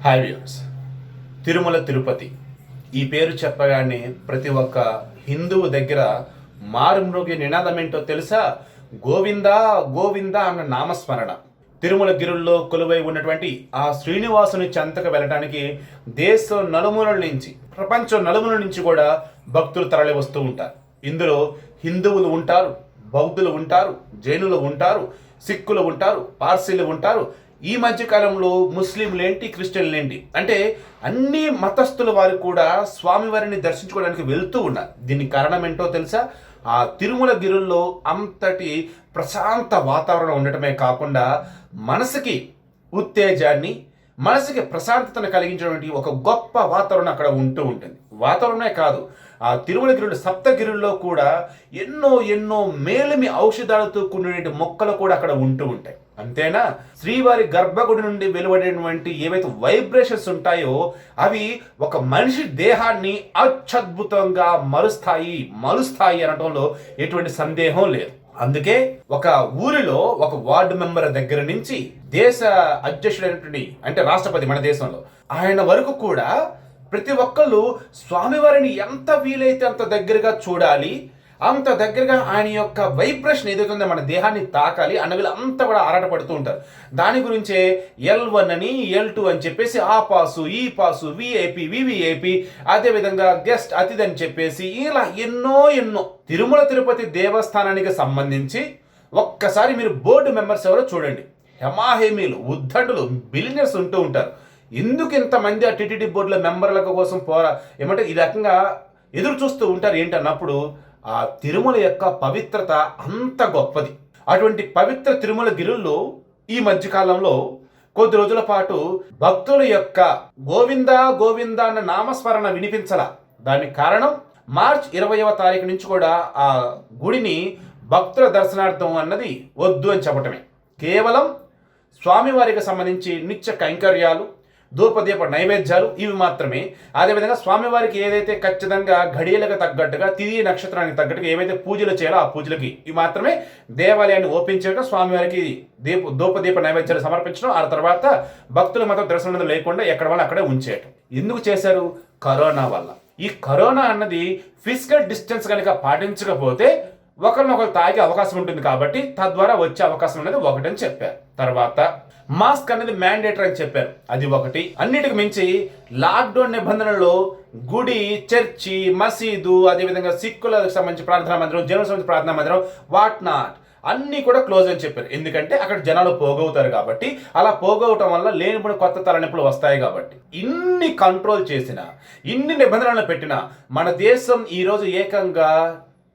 Hi viewers. Tirumala Tirupati ఈ పేరు చెప్పగానే ప్రతి ఒక్క హిందువు దగ్గర మారుమ్రోగే నినాదం ఏంటో తెలుసా? గోవిందా గోవిందా అన్న నామస్మరణ. తిరుమల గిరుల్లో కొలువై ఉన్నటువంటి ఆ శ్రీనివాసుని చెంతకు వెళ్ళడానికి దేశం నలుమూలల నుంచి, ప్రపంచం నలుమూలల నుంచి కూడా భక్తులు తరలి వస్తూ ఉంటారు. ఇందులో హిందువులు ఉంటారు, బౌద్ధులు ఉంటారు, జైనులు ఉంటారు, సిక్కులు ఉంటారు, పార్సీలు ఉంటారు. ఈ మధ్య కాలంలో ముస్లింలేంటి, క్రిస్టియన్లేంటి అంటే అన్ని మతస్థుల వారు కూడా స్వామివారిని దర్శించుకోవడానికి వెళ్తూ ఉన్నారు. దీనికి కారణం ఏంటో తెలుసా? ఆ తిరుమల గిరుల్లో అంతటి ప్రశాంత వాతావరణం ఉండటమే కాకుండా మనసుకి ఉత్తేజాన్ని, మనసుకి ప్రశాంతతను కలిగించేటువంటి ఒక గొప్ప వాతావరణం అక్కడ ఉంటూ ఉంటుంది. వాతావరణమే కాదు, ఆ తిరుమలగిరుడు సప్తగిరుల్లో కూడా ఎన్నో ఎన్నో మేలిమి ఔషధాలతో కూడిన మొక్కలు కూడా అక్కడ ఉంటూ ఉంటాయి. అంతేనా, శ్రీవారి గర్భగుడి నుండి వెలువడేటువంటి ఏవైతే వైబ్రేషన్స్ ఉంటాయో అవి ఒక మనిషి దేహాన్ని అత్యద్భుతంగా మలుస్తాయి అనటంలో ఎటువంటి సందేహం లేదు. అందుకే ఒక ఊరిలో ఒక వార్డు మెంబర్ దగ్గర నుంచి దేశ అధ్యక్షుడైనటువంటి అంటే రాష్ట్రపతి మన దేశంలో ఆయన వరకు కూడా ప్రతి ఒక్కళ్ళు స్వామివారిని ఎంత వీలైతే అంత దగ్గరగా చూడాలి, అంత దగ్గరగా ఆయన యొక్క వైబ్రేషన్ ఏదైతుందో మన దేహాన్ని తాకాలి అన్న వీళ్ళు అంతా కూడా ఆరాటపడుతూ ఉంటారు. దాని గురించే L1 అని L2 అని చెప్పేసి ఆ పాసు ఈ పాసు విఐపి వివిఐపి అదేవిధంగా గెస్ట్ అతిథి అని చెప్పేసి ఇలా ఎన్నో తిరుమల తిరుపతి దేవస్థానానికి సంబంధించి ఒక్కసారి మీరు బోర్డు మెంబర్స్ ఎవరో చూడండి. హెమాహేమీలు, ఉద్దండులు, బిలినర్స్ ఉంటూ ఉంటారు. ఎందుకు ఇంతమంది ఆ టిటిడి బోర్డుల మెంబర్ల కోసం ఏమంటే ఈ రకంగా ఎదురు చూస్తూ ఉంటారు ఏంటన్నప్పుడు ఆ తిరుమల యొక్క పవిత్రత అంత గొప్పది. అటువంటి పవిత్ర తిరుమల గిరుల్లో ఈ మధ్యకాలంలో కొద్ది రోజుల పాటు భక్తుల యొక్క గోవిందా గోవిందా అన్న నామస్మరణ వినిపించాల. దానికి కారణం మార్చ్ 20వ తారీఖు నుంచి కూడా ఆ గుడిని భక్తుల దర్శనార్థం అన్నది వద్దు అని చెప్పటమే. కేవలం స్వామివారికి సంబంధించి నిత్య కైంకర్యాలు, ధూపదీప నైవేద్యాలు ఇవి మాత్రమే. అదేవిధంగా స్వామివారికి ఏదైతే ఖచ్చితంగా ఘడియలకు తగ్గట్టుగా, తిథి నక్షత్రానికి తగ్గట్టుగా ఏవైతే పూజలు చేయాలో ఆ పూజలకి ఇవి మాత్రమే దేవాలయాన్ని ఓపెన్ చేయడం, స్వామివారికి ధూపదీప నైవేద్యాలు సమర్పించడం, ఆ తర్వాత భక్తుల మతం దర్శనం లేకుండా ఎక్కడ వల్ల అక్కడే ఉంచేయటం. ఎందుకు చేశారు? కరోనా వల్ల. ఈ కరోనా అన్నది ఫిజికల్ డిస్టెన్స్ కనుక పాటించకపోతే ఒకరినొకరు తాగే అవకాశం ఉంటుంది కాబట్టి తద్వారా వచ్చే అవకాశం అనేది ఒకటని చెప్పారు. తర్వాత మాస్క్ అనేది మ్యాండేటరీ అని చెప్పారు, అది ఒకటి. అన్నిటికి మించి లాక్డౌన్ నిబంధనల్లో గుడి, చర్చి, మసీదు, అదేవిధంగా సిక్కులకు సంబంధించి ప్రార్థనా మందిరం, జనులకు సంబంధించి ప్రార్థనా మందిరం, వాట్ నాట్ అన్నీ కూడా క్లోజ్ అని చెప్పారు. ఎందుకంటే అక్కడ జనాలు పోగవుతారు కాబట్టి, అలా పోగవటం వల్ల లేనిపోయిన కొత్త తలనొప్పులు వస్తాయి కాబట్టి. ఇన్ని కంట్రోల్ చేసినా, ఇన్ని నిబంధనలు పెట్టినా మన దేశం ఈరోజు ఏకంగా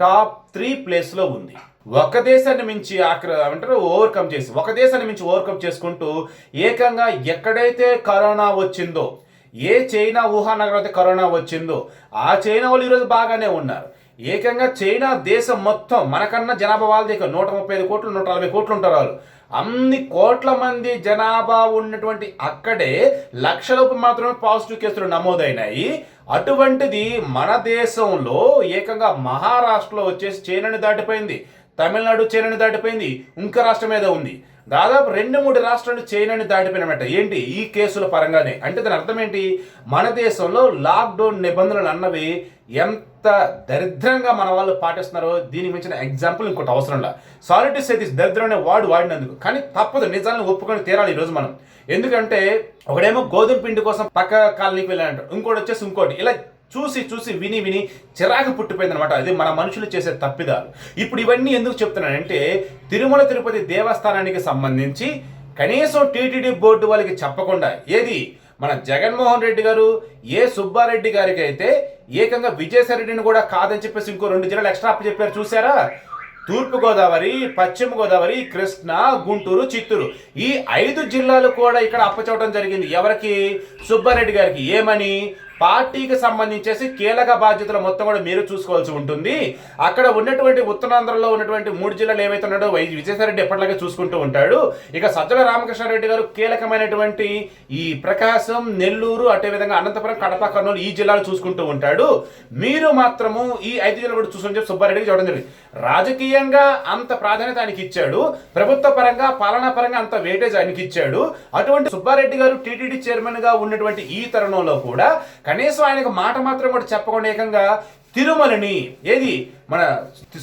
టాప్ 3 ప్లేస్లో ఉంది. ఒక దేశాన్ని మించి ఒక దేశాన్ని మించి ఓవర్కమ్ చేసుకుంటూ ఏకంగా ఎక్కడైతే కరోనా వచ్చిందో, ఏ చైనా వుహాన్ నగరం అయితే కరోనా వచ్చిందో ఆ చైనా వాళ్ళు ఈరోజు బాగానే ఉన్నారు. ఏకంగా చైనా దేశం మొత్తం మనకన్నా జనాభా వాళ్ళ దగ్గర 135 కోట్లు 140 కోట్లు ఉంటారు వాళ్ళు. అన్ని కోట్ల మంది జనాభా ఉన్నటువంటి అక్కడే లక్షలోపు మాత్రమే పాజిటివ్ కేసులు నమోదైనాయి. అటువంటిది మన దేశంలో ఏకంగా మహారాష్ట్రలో వచ్చేసి చైనాని దాటిపోయింది, తమిళనాడు చైనాని దాటిపోయింది, ఇంకా రాష్ట్రం మీద ఉంది. దాదాపు 2-3 రాష్ట్రాలు చైనాని దాటిపోయినమాట. ఏంటి ఈ కేసుల పరంగానే అంటే దాని అర్థం ఏంటి? మన దేశంలో లాక్డౌన్ నిబంధనలు అన్నవి ఎంత దరిద్రంగా మన వాళ్ళు పాటిస్తున్నారో దీనికి మించిన ఎగ్జాంపుల్ ఇంకోటి అవసరం లేదు. సారీ టు సే దిస్, దరిద్రం అనే వాడినందుకు. కానీ తప్పదు, నిజాలను ఒప్పుకొని తీరాలి ఈరోజు మనం. ఎందుకంటే ఒకడేమో గోధుమ పిండి కోసం పక్క కాలనీకి వెళ్ళాలంటారు, ఇంకోటి వచ్చేసి ఇంకోటి, ఇలా చూసి విని చిరాకు పుట్టిపోయింది అనమాట. అది మన మనుషులు చేసే తప్పిదాలు. ఇప్పుడు ఇవన్నీ ఎందుకు చెప్తున్నానంటే తిరుమల తిరుపతి దేవస్థానానికి సంబంధించి కనీసం టీటీడీ బోర్డు వాళ్ళకి చెప్పకుండా, ఏది మన జగన్మోహన్ రెడ్డి గారు సుబ్బారెడ్డి గారికి అయితే ఏకంగా విజయసాయి రెడ్డిని కూడా కాదని చెప్పేసి ఇంకో 2 జిల్లాలు ఎక్స్ట్రా చెప్పారు. చూసారా? తూర్పుగోదావరి, పశ్చిమ గోదావరి, కృష్ణా, గుంటూరు, చిత్తూరు ఈ 5 జిల్లాలు కూడా ఇక్కడ అప్పచెప్పడం జరిగింది. ఎవరికి? సుబ్బారెడ్డి గారికి. ఏమని? పార్టీకి సంబంధించేసి కీలక బాధ్యతలు మొత్తం కూడా మీరు చూసుకోవాల్సి ఉంటుంది. అక్కడ ఉన్నటువంటి ఉత్తరాంధ్రలో ఉన్నటువంటి 3 జిల్లాలు ఏవైతే ఉన్నాడో విజయసాయిరెడ్డి ఎప్పటిలాగే చూసుకుంటూ ఉంటాడు. ఇక సజ్జల రామకృష్ణారెడ్డి గారు కీలకమైనటువంటి ఈ ప్రకాశం, నెల్లూరు, అదే విధంగా అనంతపురం, కడప, కర్నూలు ఈ జిల్లాలు చూసుకుంటూ ఉంటాడు. మీరు మాత్రము ఈ 5 జిల్లాలు కూడా చూసుకుని చెప్పి సుబ్బారెడ్డికి చెప్పడం జరిగింది. రాజకీయంగా అంత ప్రాధాన్యత ఆయనకి ఇచ్చాడు, ప్రభుత్వ పరంగా పాలనా పరంగా అంత వెయిటేజ్ ఆయనకి ఇచ్చాడు. అటువంటి సుబ్బారెడ్డి గారు టీటీడీ చైర్మన్ గా ఉన్నటువంటి ఈ తరుణంలో కూడా కనీసం ఆయనకు మాట మాత్రం కూడా చెప్పకుండా ఏకంగా తిరుమలని ఏది మన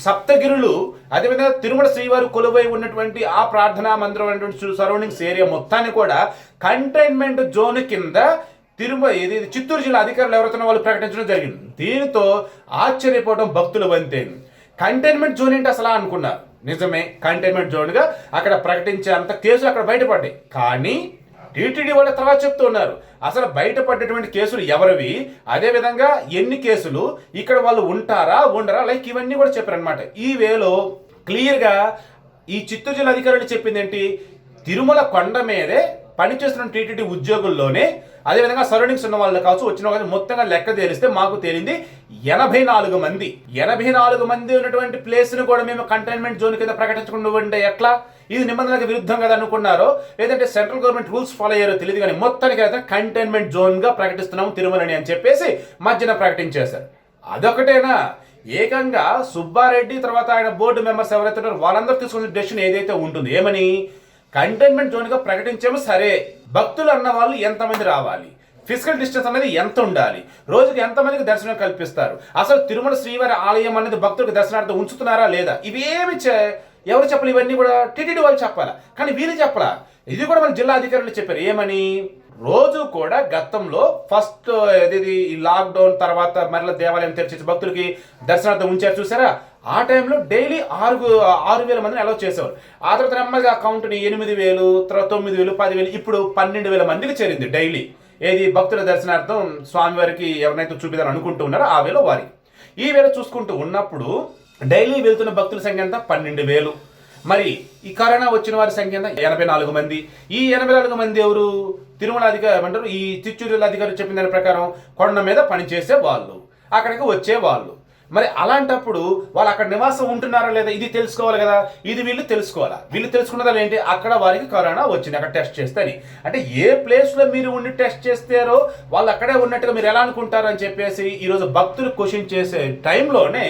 సప్తగిరులు, అదేవిధంగా తిరుమల శ్రీవారు కొలువై ఉన్నటువంటి ఆ ప్రార్థనా మందిరం అనేటువంటి సరౌండింగ్స్ ఏరియా మొత్తాన్ని కూడా కంటైన్మెంట్ జోన్ కింద ఏది చిత్తూరు జిల్లా అధికారులు ఎవరైతే వాళ్ళు ప్రకటించడం జరిగింది. దీనితో ఆశ్చర్యపోవడం భక్తులు వంతే. కంటైన్మెంట్ జోన్ ఏంటి అసలు అనుకున్నారు. నిజమే, కంటైన్మెంట్ జోన్గా అక్కడ ప్రకటించే అంత కేసులు అక్కడ బయటపడ్డాయి. కానీ టీటీడీ వాళ్ళ తర్వాత చెప్తూ ఉన్నారు అసలు బయటపడ్డటువంటి కేసులు ఎవరివి, అదేవిధంగా ఎన్ని కేసులు, ఇక్కడ వాళ్ళు ఉంటారా ఉండరా, లైక్ ఇవన్నీ కూడా చెప్పారనమాట. ఈ వేలో క్లియర్గా ఈ చిత్తూరు జిల్లా అధికారులు చెప్పింది ఏంటి, తిరుమల కొండ మీదే పనిచేస్తున్న టీటీడీ ఉద్యోగుల్లోనే అదేవిధంగా సరౌండింగ్స్ ఉన్న వాళ్ళు కావచ్చు వచ్చిన వాళ్ళు మొత్తంగా లెక్క తేలిస్తే మాకు తేలింది 84 మంది. 84 మంది ఉన్నటువంటి ప్లేస్ను కూడా మేము కంటైన్మెంట్ జోన్ కింద ప్రకటించకుండా ఉంటే ఎట్లా? ఇది నిబంధనలకు విరుద్ధం కదా అనుకున్నారో, లేదంటే సెంట్రల్ గవర్నమెంట్ రూల్స్ ఫాలో అయ్యారో తెలియదు, కానీ మొత్తానికి అయితే కంటైన్మెంట్ జోన్గా ప్రకటిస్తున్నాము తిరుమలని అని చెప్పేసి మధ్యన ప్రకటించేశారు. అదొకటేనా, ఏకంగా సుబ్బారెడ్డి తర్వాత ఆయన బోర్డు మెంబర్స్ ఎవరైతే ఉన్నారో వాళ్ళందరూ తీసుకున్న డెసిషన్ ఏదైతే ఉంటుంది, ఏమని కంటైన్మెంట్ జోన్గా ప్రకటించాము సరే, భక్తులు అన్న వాళ్ళు ఎంతమంది రావాలి, ఫిజికల్ డిస్టెన్స్ అనేది ఎంత ఉండాలి, రోజుకి ఎంతమందికి దర్శనం కల్పిస్తారు, అసలు తిరుమల శ్రీవారి ఆలయం అనేది భక్తులకు దర్శనార్థం ఉంచుతున్నారా లేదా, ఇవేమి ఎవరు చెప్పాలి, ఇవన్నీ కూడా టీటీడీ వాళ్ళు చెప్పాలా, కానీ వీళ్ళు చెప్పాలా. ఇది కూడా మన జిల్లా అధికారులు చెప్పారు. ఏమని, రోజు కూడా గతంలో ఫస్ట్ ఇది ఈ లాక్డౌన్ తర్వాత మరలా దేవాలయం తెరిచి భక్తులకి దర్శనార్థం ఉంచారు చూసారా, ఆ టైంలో డైలీ 6,000 మందిని అలౌ చేసేవారు. ఆ తర్వాత నెమ్మదిగా అకౌంట్ని 8,000, తర్వాత 9,000, 10,000, ఇప్పుడు 12,000 మందికి చేరింది డైలీ. ఏది భక్తుల దర్శనార్థం స్వామివారికి ఎవరినైతే చూపిద్దాం అనుకుంటూ ఉన్నారో ఆ వేళ వారికి. ఈ వేళ చూసుకుంటూ ఉన్నప్పుడు డైలీ వెళ్తున్న భక్తుల సంఖ్య ఎంత 12,000. మరి ఈ కరోనా వచ్చిన వారి సంఖ్య ఎంత 84 మంది. ఈ 84 మంది ఎవరు, తిరుమల అధికారి అంటారు ఈ చిత్తూరు జిల్లా అధికారులు చెప్పిన దాని ప్రకారం కొండ మీద పనిచేసే వాళ్ళు, అక్కడికి వచ్చే వాళ్ళు. మరి అలాంటప్పుడు వాళ్ళు అక్కడ నివాసం ఉంటున్నారా లేదా ఇది తెలుసుకోవాలి కదా, ఇది వీళ్ళు తెలుసుకోవాలా. వీళ్ళు తెలుసుకున్నదాలు ఏంటి, అక్కడ వారికి కరోనా వచ్చింది అక్కడ టెస్ట్ చేస్తే అని. అంటే ఏ ప్లేస్లో మీరు ఉండి టెస్ట్ చేస్తారో వాళ్ళు అక్కడే ఉన్నట్టుగా మీరు ఎలా అనుకుంటారు అని చెప్పేసి ఈరోజు భక్తులు క్వశ్చన్ చేసే టైంలోనే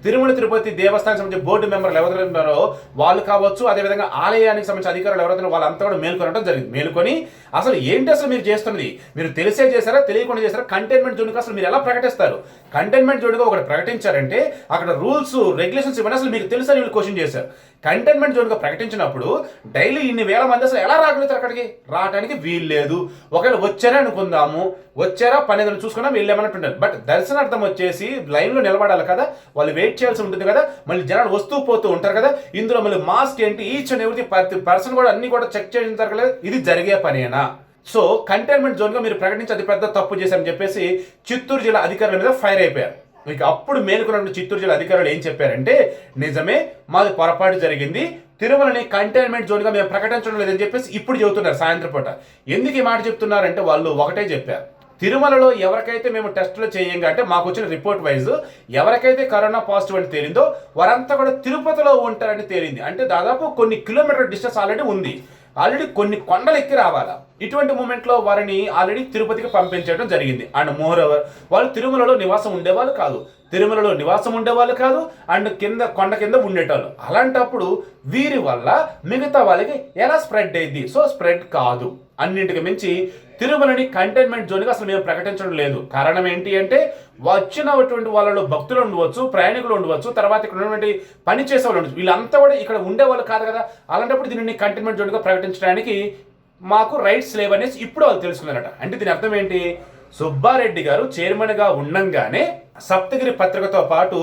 తిరుమల తిరుపతి దేవస్థానం సంబంధించిన బోర్డు మెంబర్లు ఎవరైతే ఉన్నారో వాళ్ళు కావచ్చు, అదేవిధంగా ఆలయానికి సంబంధించిన అధికారులు ఎవరైతే వాళ్ళంతా కూడా మేల్కొనడం జరిగింది. మేల్కొని అసలు ఏంటి అసలు మీరు చేస్తున్నది, మీరు తెలిసే చేశారా తెలియకుండా చేశారా, కంటైన్మెంట్ జోన్కి అసలు మీరు ఎలా ప్రకటిస్తారు, కంటైన్మెంట్ జోన్గా ఒకటి ప్రకటించారంటే అక్కడ రూల్స్ రెగ్యులేషన్స్ ఇవన్నీ అసలు మీకు తెలుసని వీళ్ళు క్వశ్చన్ చేశారు. కంటైన్మెంట్ జోన్గా ప్రకటించినప్పుడు డైలీ ఇన్ని వేల మంది అసలు ఎలా రాగలుగుతారు, అక్కడికి రావడానికి వీలు లేదు. ఒకవేళ వచ్చారా అనుకుందాము, వచ్చారా పని ఏదైనా చూసుకున్నా వీళ్ళేమన్నట్టుంటారు. బట్ దర్శనార్థం వచ్చేసి లైన్లో నిలబడాలి కదా, వాళ్ళు వెయిట్ చేయాల్సి ఉంటుంది కదా, మళ్ళీ జనాలు వస్తూ పోతూ ఉంటారు కదా, ఇందులో మళ్ళీ మాస్క్ ఏంటి ఈచ్ అండ్ ఎవ్రీ పర్సన్ కూడా అన్ని కూడా చెక్ చేసిన తర్వాత ఇది జరిగే పనేనా. సో కంటైన్మెంట్ జోన్గా మీరు ప్రకటించి అది పెద్ద తప్పు చేశారని చెప్పేసి చిత్తూరు జిల్లా అధికారుల మీద ఫైర్ అయిపోయారు. మీకు అప్పుడు మేలుకున్న చిత్తూరు జిల్లా అధికారులు ఏం చెప్పారంటే, నిజమే మాది పొరపాటు జరిగింది, తిరుమలని కంటైన్మెంట్ జోన్గా మేము ప్రకటించడం లేదని చెప్పేసి ఇప్పుడు చెబుతున్నారు సాయంత్రం పూట. ఎందుకు ఈ మాట చెప్తున్నారంటే వాళ్ళు ఒకటే చెప్పారు, తిరుమలలో ఎవరికైతే మేము టెస్టులు చేయంగా అంటే మాకు వచ్చిన రిపోర్ట్ వైజ్ ఎవరికైతే కరోనా పాజిటివ్ అని తేలిందో వారంతా కూడా తిరుపతిలో ఉంటారని తేలింది. అంటే దాదాపు కొన్ని కిలోమీటర్ డిస్టెన్స్ ఆల్రెడీ ఉంది, ఆల్రెడీ కొన్ని కొండలు ఎక్కి రావాలా. ఇటువంటి మూమెంట్లో వారిని ఆల్రెడీ తిరుపతికి పంపించడం జరిగింది. అండ్ మోర్ ఓవర్ వాళ్ళు తిరుమలలో నివాసం ఉండేవాళ్ళు కాదు, తిరుమలలో నివాసం ఉండేవాళ్ళు కాదు, అండ్ కింద కొండ కింద ఉండేటోళ్ళు. అలాంటప్పుడు వీరి వల్ల మిగతా వాళ్ళకి ఎలా స్ప్రెడ్ అయింది, సో స్ప్రెడ్ కాదు. అన్నింటికి మించి తిరుమలని కంటైన్మెంట్ జోన్గా అసలు మేము ప్రకటించడం లేదు. కారణం ఏంటి అంటే వచ్చినటువంటి వాళ్ళలో భక్తులు ఉండవచ్చు, ప్రయాణికులు ఉండవచ్చు, తర్వాత ఇక్కడ ఉన్నటువంటి పని చేసేవాళ్ళు ఉండవచ్చు, వీళ్ళంతా కూడా ఇక్కడ ఉండేవాళ్ళు కాదు కదా. అలాంటప్పుడు దీనిని కంటైన్మెంట్ జోన్గా ప్రకటించడానికి మాకు రైట్స్ లేవనేసి ఇప్పుడు వాళ్ళు తెలుసుకున్నారట. అంటే దీని అర్థం ఏంటి, సుబ్బారెడ్డి గారు చైర్మన్గా ఉండంగానే సప్తగిరి పత్రికతో పాటు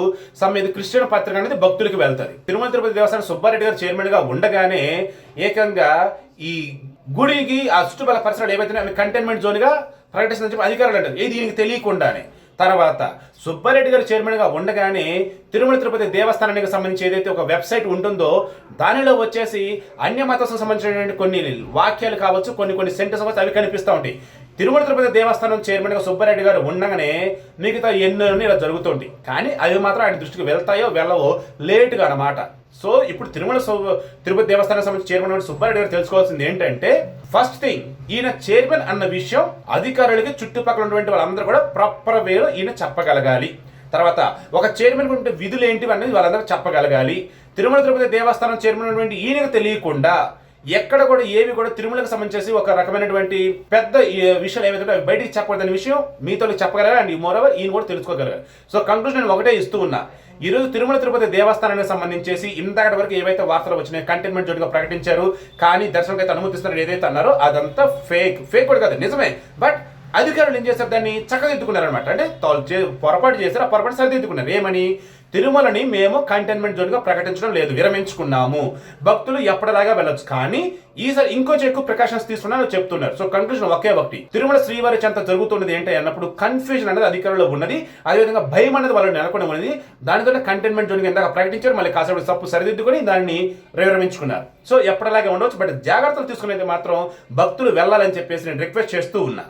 ఇది క్రిస్టియన్ పత్రిక అనేది భక్తులకి వెళ్తుంది. తిరుమల తిరుపతి దేవస్థానం సుబ్బారెడ్డి గారు చైర్మన్గా ఉండగానే ఏకంగా ఈ గుడికి ఆ చుట్టుపక్కల పరిసరాలు ఏవైతే అవి కంటైన్మెంట్ జోన్గా ప్రకటిస్తుందని చెప్పి అధికారులు అంటారు. ఇది దీనికి తెలియకుండానే. తర్వాత సుబ్బారెడ్డి గారు చైర్మన్గా ఉండగానే తిరుమల తిరుపతి దేవస్థానానికి సంబంధించి ఏదైతే ఒక వెబ్సైట్ ఉంటుందో దానిలో వచ్చేసి అన్య మతస్థులకు సంబంధించినటువంటి కొన్ని వాక్యాలు కావచ్చు, కొన్ని సెంటెన్స్ కావచ్చు, అవి కనిపిస్తూ ఉంటాయి. తిరుమల తిరుపతి దేవస్థానం చైర్మన్గా సుబ్బారెడ్డి గారు ఉండగానే మిగతా ఎన్నో ఇలా జరుగుతుంది. కానీ అవి మాత్రం ఆయన దృష్టికి వెళ్తాయో వెళ్ళవో లేటుగా అన్నమాట. సో ఇప్పుడు తిరుపతి దేవస్థానం సంబంధించి చైర్మన్ సుబ్బారెడ్డి గారు తెలుసుకోవాల్సింది ఏంటంటే, ఫస్ట్ థింగ్ ఈయన చైర్మన్ అన్న విషయం అధికారులకి చుట్టుపక్కల ఉన్నటువంటి వాళ్ళందరూ కూడా ప్రాపర్ వేలో ఈయన చెప్పగలగాలి. తర్వాత ఒక చైర్మన్ ఉంటే విధులు ఏంటివి అనేది వాళ్ళందరూ చెప్పగలగాలి. తిరుమల తిరుపతి దేవస్థానం చైర్మన్ ఉన్నటువంటి ఈయనకు తెలియకుండా ఎక్కడ కూడా ఏవి కూడా తిరుమలకు సంబంధించి ఒక రకమైనటువంటి పెద్ద విషయాలు ఏవైతే అవి బయటికి చెప్పకూడదనే విషయం మీతో చెప్పగలగాలి. అండ్ మోరవర్ ఈయన కూడా తెలుసుకోగలగాలి. సో కంక్లూజన్ నేను ఒకటే ఇస్తూ ఉన్నా. ఈరోజు తిరుమల తిరుపతి దేవస్థానానికి సంబంధించేసి ఇంతకటి వరకు ఏవైతే వార్తలు వచ్చినాయో కంటైన్మెంట్ జోన్గా ప్రకటించారు, కానీ దర్శనం అయితే అనుమతిస్తున్నారు ఏదైతే అన్నారో అదంతా ఫేక్ కూడా కాదు, నిజమే. బట్ అధికారులు ఏం చేశారు, దాన్ని చక్కదిద్దుకున్నారు అనమాట. అంటే పొరపాటు చేశారు, ఆ పొరపాటు సరిదిద్దుకున్నారు. ఏమని, తిరుమలని మేము కంటైన్మెంట్ జోన్గా ప్రకటించడం లేదు, విరమించుకున్నాము, భక్తులు ఎప్పటిలాగా వెళ్ళొచ్చు, కానీ ఈసారి ఇంకొంచెం ఎక్కువ ప్రికాషన్స్ తీసుకున్నారని చెప్తున్నారు. సో కంక్లూజన్ ఒకే ఒకటి, తిరుమల శ్రీవారి చెంత జరుగుతున్నది ఏంటి అన్నప్పుడు కన్ఫ్యూజన్ అనేది అధికారుల్లో ఉన్నది, అదేవిధంగా భయం అనేది వాళ్ళు నెలకొని ఉన్నది. దానితో కంటైన్మెంట్ జోన్ కింద ప్రకటించారు, మళ్ళీ కాసేపు తప్పు సరిదిద్దుకొని దాన్ని విరమించుకున్నారు. సో ఎప్పటిలాగే ఉండవచ్చు, బట్ జాగ్రత్తలు తీసుకునేది మాత్రం భక్తులు వెళ్ళాలని చెప్పేసి నేను రిక్వెస్ట్ చేస్తూ ఉన్నా.